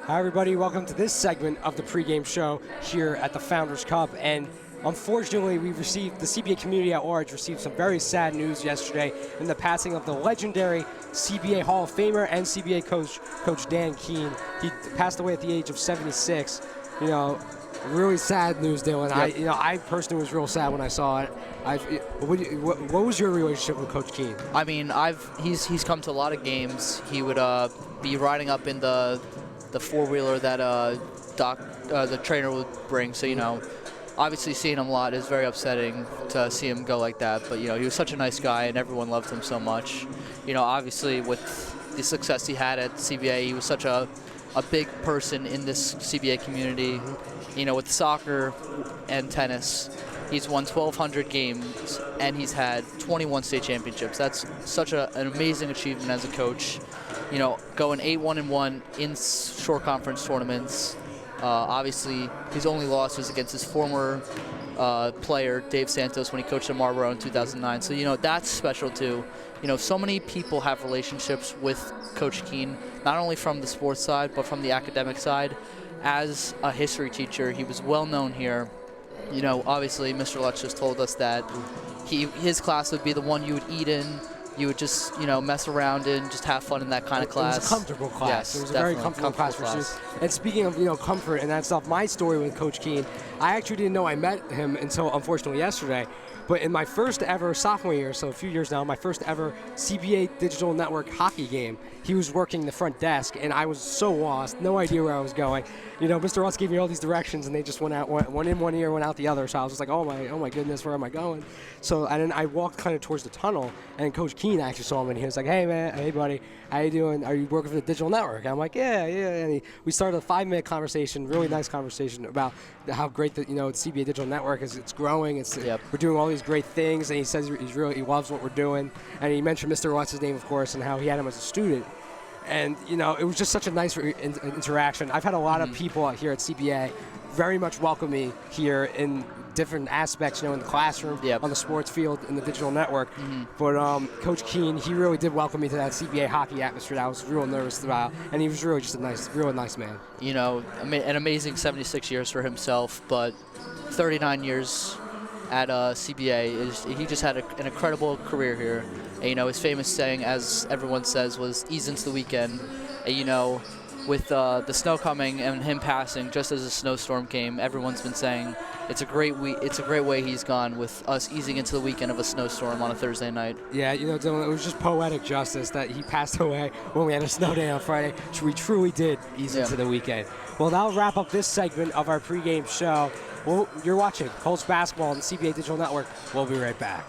Hi everybody, welcome to this segment of the pregame show here at the Founders Cup. And unfortunately, we received, the CBA community at large received some very sad news yesterday in the passing of the legendary CBA Hall of Famer and CBA coach Dan Keane. He passed away at the age of 76. You know, really sad news, Dylan. Yep. I personally was real sad when I saw it. What was your relationship with Coach Keane? I mean, he's come to a lot of games. He would be riding up in the four-wheeler that the trainer would bring. So, you know, obviously seeing him a lot is very upsetting to see him go like that. But, you know, he was such a nice guy and everyone loved him so much. You know, obviously with the success he had at CBA, he was such a big person in this CBA community. You know, with soccer and tennis, he's won 1,200 games and he's had 21 state championships. That's such an amazing achievement as a coach. You know, going 8-1-1 in short conference tournaments. Obviously, his only loss was against his former player, Dave Santos, when he coached at Marlboro in 2009. So, you know, that's special too. You know, so many people have relationships with Coach Keane, not only from the sports side, but from the academic side. As a history teacher, he was well known here. You know, obviously, Mr. Lutz just told us that his class would be the one you would eat in. You would just, you know, mess around in, just have fun in that kind of class. It was a comfortable class. Yes, it was a very comfortable class for students. And speaking of, you know, comfort and that stuff, my story with Coach Keane, I actually didn't know I met him until, unfortunately, yesterday. But in my first ever sophomore year, so a few years now, my first ever CBA Digital Network hockey game, he was working the front desk, and I was so lost, no idea where I was going. You know, Mr. Lutz gave me all these directions, and they just went in one ear, went out the other. So I was just like, oh my goodness, where am I going? So and then I walked kind of towards the tunnel, and Coach Keane actually saw me, and he was like, hey man, hey buddy, how you doing? Are you working for the digital network? And I'm like, yeah. And we started a 5-minute conversation, really nice conversation about how great the CBA Digital Network is. It's growing. We're doing all these great things, and he says he loves what we're doing. And he mentioned Mr. Lutz's name, of course, and how he had him as a student. And you know, it was just such a nice interaction. I've had a lot of people out here at CBA very much welcome me here in different aspects, you know, in the classroom, on the sports field, in the digital network. But Coach Keane, he really did welcome me to that CBA hockey atmosphere that I was real nervous about, and he was really just real nice man. You know, an amazing 76 years for himself, but 39 years at CBA. He just had an incredible career here. And, you know, his famous saying, as everyone says, was ease into the weekend. And, you know, with the snow coming and him passing just as a snowstorm came, everyone's been saying it's a great way he's gone with us easing into the weekend of a snowstorm on a Thursday night. Yeah, you know, Dylan, it was just poetic justice that he passed away when we had a snow day on Friday. We truly did ease into the weekend. Well, that'll wrap up this segment of our pregame show. Well, you're watching Colts basketball on the CBA Digital Network. We'll be right back.